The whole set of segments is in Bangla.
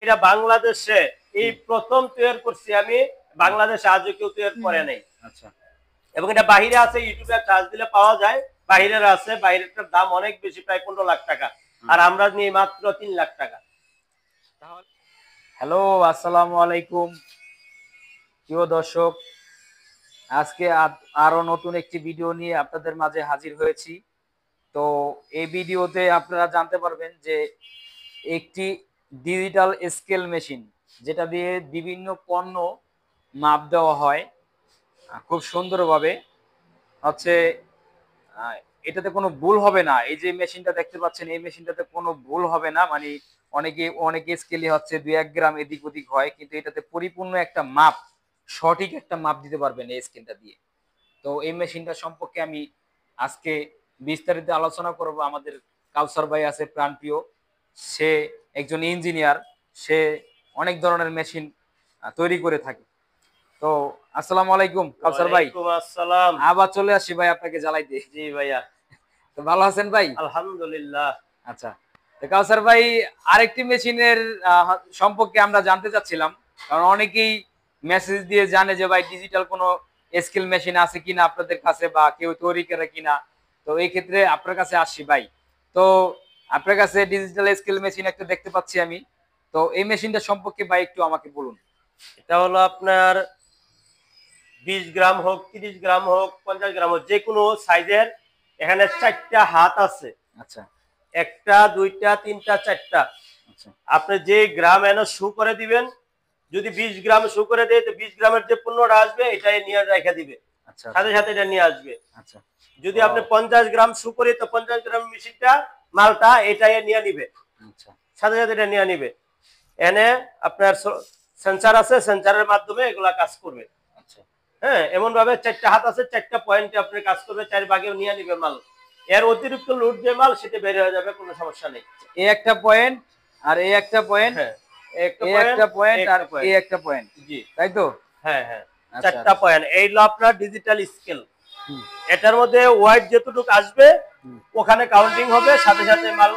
এটা বাংলাদেশে এই প্রথম তৈরি করছি আমি। বাংলাদেশে আজও কেউ তৈরি করে নাই। আচ্ছা। এবং এটা বাহিরে আছে, ইউটিউবে চার্জ দিলে পাওয়া যায়। বাহিরের আছে, বাহিরেরটার দাম অনেক বেশি, প্রায় 15 লাখ টাকা, আর আমরা নিই মাত্র 3 লাখ টাকা। হ্যালো, আসসালামু আলাইকুম প্রিয় দর্শক। আজকে আরো নতুন একটি ভিডিও নিয়ে আপনাদের মাঝে হাজির হয়েছি। তো এই ভিডিওতে আপনারা জানতে পারবেন যে একটি ডিজিটাল স্কেল মেশিন, যেটা দিয়ে বিভিন্ন পণ্য মাপ দেওয়া হয় খুব সুন্দরভাবে। হচ্ছে আহ, এটাতে কোনো ভুল হবে না। এই যে মেশিনটা দেখতে পাচ্ছেন, এই মেশিনটাতে কোনো ভুল হবে না। মানে অনেকে স্কেলে হচ্ছে 2-1 গ্রাম এদিক ওদিক হয়, কিন্তু এটাতে পরিপূর্ণ একটা মাপ, সঠিক একটা মাপ দিতে পারবেন এই স্কেলটা দিয়ে। তো এই মেশিনটা সম্পর্কে আমি আজকে বিস্তারিত আলোচনা করব। আমাদের কাউসার ভাই আছে প্রাণপ্রিয়, সে একজন ইঞ্জিনিয়ার, সে অনেক ধরনের মেশিন তৈরি করে থাকে। তো আসসালামু আলাইকুম কাউসার ভাই। ওয়ালাইকুম আসসালাম। আবার চলে আসি ভাই আপনাকে জ্বালাইতে। জি ভাইয়া। তো ভালো আছেন ভাই? আলহামদুলিল্লাহ। আচ্ছা। তো কাউসার ভাই, আরেকটি মেশিনের সম্পর্কে আমরা জানতে চাচ্ছিলাম, কারণ অনেকেই মেসেজ দিয়ে জানে যে ভাই ডিজিটাল কোনো স্কেল মেশিন আছে কিনা আপনাদের কাছে, বা কেউ তৈরি করে কিনা। তো এই ক্ষেত্রে আপনার কাছে আসছি ভাই। তো আপনার কাছে ডিজিটাল স্কেল মেশিন একটা দেখতে পাচ্ছি আমি। তো এই মেশিনটা সম্পর্কে ভাই একটু আমাকে বলুন। এটা হলো আপনার 20 গ্রাম হোক, 30 গ্রাম হোক, 50 গ্রাম হোক, যে কোনো সাইজের। এখানে 4টা হাত আছে। আচ্ছা। একটা, দুইটা, তিনটা, 4টা। আচ্ছা। আপনি যে গ্রাম এনে শু করে দিবেন। যদি 20 গ্রাম শু করে দেয়, তো 20 গ্রামের যে পণ্যটা আসবে এটাই নিয়ে রেখে দিবে, আচ্ছা। সাথে সাথে এটা নিয়ে আসবে। আচ্ছা। যদি ও। আপনি 50 গ্রাম শু করি, তো 50 গ্রাম মেশিনটা, মালটা এটাই নিয়ে নিবে, আচ্ছা। সাথে সাথে এটা নিয়ে নিবে। এনে আপনার সেন্সার আছে, সেন্সারের মাধ্যমে এগুলা কাজ করবে। আচ্ছা। হ্যাঁ, এমন ভাবে 4টা হাত আছে, 4টা পয়েন্টে আপনি কাজ করবে, 4 ভাগেও নিয়ে নিবে মাল। এর অতিরিক্ত লোড যে মাল, সেটা বের হয়ে যাবে, কোনো সমস্যা নেই। এ একটা পয়েন্ট, আর এ একটা পয়েন্ট, হ্যাঁ, একটা এ পয়েন্ট, একটা পয়েন্ট, আর একটা এ পয়েন্ট। একটা পয়েন্ট, জি। তাই তো? হ্যাঁ হ্যাঁ, আচ্ছা। 4টা পয়েন্ট। এই হলো আপনার ডিজিটাল স্কেল। হুম। এটার মধ্যে ওয়াইড যতটুকু আসবে, হুম। ওখানে কাউন্টিং হবে, সাথে সাথে মাল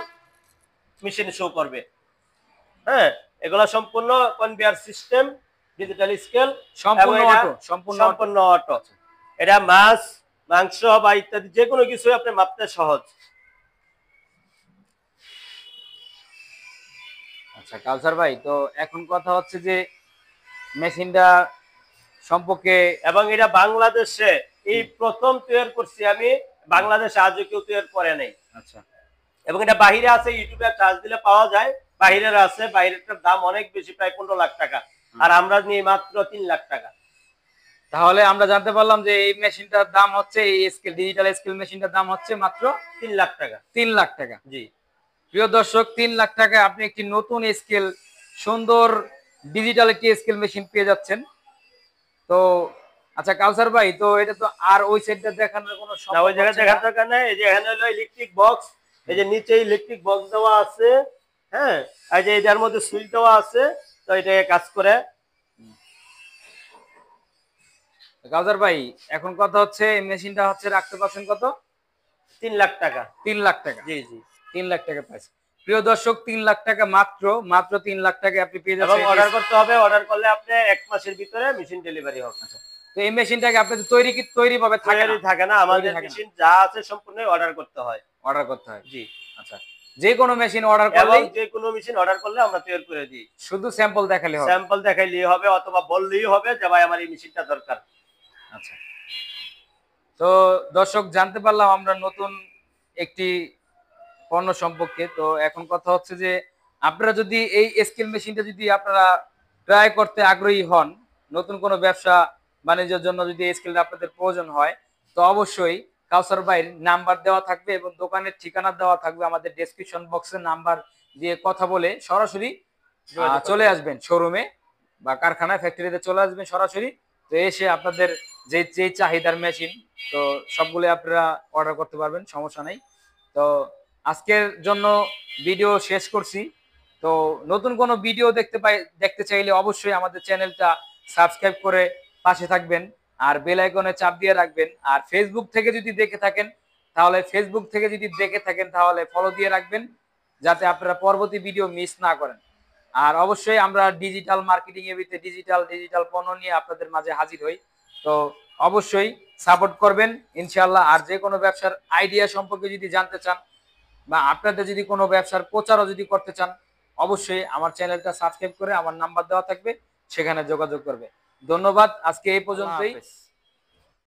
মেশিন শো করবে। হ্যাঁ, এগুলা সম্পূর্ণ কনভেয়ার সিস্টেম, ডিজিটাল স্কেল। এবং সম্পূর্ণ এটা অটো, সম্পূর্ণ অটো। সম্পূর্ণ অটো। আচ্ছা। এটা মাছ, মাংস বা ইত্যাদি যে কোনো কিছু আপনি মাপতে সহজ। আচ্ছা কাউসার ভাই, তো এখন কথা হচ্ছে যে মেশিনটা সম্পর্কে। এবং এটা বাংলাদেশে এই প্রথম তৈরি করছি আমি। বাংলাদেশে আজও কেউ তৈরি করে নাই। আচ্ছা। এবং এটা বাহিরে আছে, ইউটিউবে চার্জ দিলে পাওয়া যায়। বাহিরের আছে, বাহিরেরটার দাম অনেক বেশি, প্রায় 15 লাখ টাকা, আর আমরা নিই মাত্র 3 লাখ টাকা। তাহলে আমরা জানতে পারলাম যে এই মেশিনটার দাম হচ্ছে, এই স্কেল ডিজিটাল স্কেল মেশিনটার দাম হচ্ছে মাত্র 3 লাখ টাকা। 3 লাখ টাকা। জি। প্রিয় দর্শক, 3 লাখ টাকায় আপনি একটি নতুন স্কেল, সুন্দর ডিজিটাল একটি স্কেল মেশিন পেয়ে যাচ্ছেন। তো আচ্ছা কাউসার ভাই, তো এটা তো আর ওই সাইডটা দেখানোর কোনো না, ওই সম্ভব জায়গায় হচ্ছে না। দেখার দরকার নাই। এই যে এখানে হলো ইলেকট্রিক বক্স। এই যে নিচে ইলেকট্রিক বক্স দেওয়া আছে। হ্যাঁ, এই যে এটার মধ্যে সুইচ দেওয়া আছে, তো এটা কাজ করে। কাউসার ভাই, এখন কথা হচ্ছে এই মেশিনটা হচ্ছে রাখতে পারছেন কত? 3 লাখ টাকা। 3 লাখ টাকা। জি জি। 3 লাখ টাকা পাইছে। প্রিয় দর্শক, 3 লাখ টাকা, মাত্র মাত্র 3 লাখ টাকায় আপনি পেয়ে এবং যাচ্ছেন। অর্ডার করতে হবে, অর্ডার করলে আপনি 1 মাসের ভিতরে মেশিন ডেলিভারি হবে। আচ্ছা। তো এই মেশিনটাকে আপনাদের তৈরি ভাবে থাকে না? তৈরি থাকে না, তৈরি আমাদের থাকে না, মেশিন যা আছে সম্পূর্ণ অর্ডার করতে হয়। অর্ডার করতে হয়। জি। আচ্ছা। যে কোনো মেশিন অর্ডার এবং করলেই যে কোনো মেশিন অর্ডার করলে আমরা তৈরি করে দিই। শুধু স্যাম্পল দেখালে হবে? স্যাম্পল দেখাইলেই হবে, অথবা বললেই হবে যে ভাই আমার এই মেশিনটা দরকার। আচ্ছা। তো দর্শক, জানতে পারলাম আমরা নতুন একটি পণ্য সম্পর্কে। তো এখন কথা হচ্ছে যে আপনারা যদি এই স্কেল মেশিনটা যদি আপনারা ট্রাই করতে আগ্রহী হন, নতুন কোনো ব্যবসা বাণিজ্যের জন্য যদি এই স্কেলটা আপনাদের প্রয়োজন হয়, তো অবশ্যই কাউসার ভাইয়ের নাম্বার দেওয়া থাকবে এবং দোকানের ঠিকানা দেওয়া থাকবে। আমাদের ডেসক্রিপশন বক্সের নাম্বার দিয়ে কথা বলে সরাসরি চলে আসবেন শোরুমে বা কারখানায়, ফ্যাক্টরিতে চলে আসবেন সরাসরি। তো এসে আপনাদের যে চাহিদার মেশিন, তো সবগুলো আপনারা অর্ডার করতে পারবেন, সমস্যা নেই। তো আজকের জন্য ভিডিও শেষ করছি। তো নতুন কোনো ভিডিও দেখতে চাইলে অবশ্যই আমাদের চ্যানেলটা সাবস্ক্রাইব করে পাশে থাকবেন, আর বেল আইকনে চাপ দিয়ে রাখবেন। আর ফেসবুক থেকে যদি দেখে থাকেন তাহলে ফলো দিয়ে রাখবেন, যাতে আপনারা পরবর্তী ভিডিও মিস না করেন। আর অবশ্যই আমরা ডিজিটাল মার্কেটিং এর ভিতরে ডিজিটাল পণ্য নিয়ে আপনাদের মাঝে হাজির হই। তো অবশ্যই সাপোর্ট করবেন ইনশাআল্লাহ। আর যে কোনো ব্যবসার আইডিয়া সম্পর্কে যদি জানতে চান বা আপনাদের যদি কোনো ব্যবসার প্রচারও যদি করতে চান, অবশ্যই আমার চ্যানেলটা সাবস্ক্রাইব করে আমার নাম্বার দেওয়া থাকবে, সেখানে যোগাযোগ করবে। ধন্যবাদ, আজকে এই আল্লাহ পর্যন্তই। হাফেজ।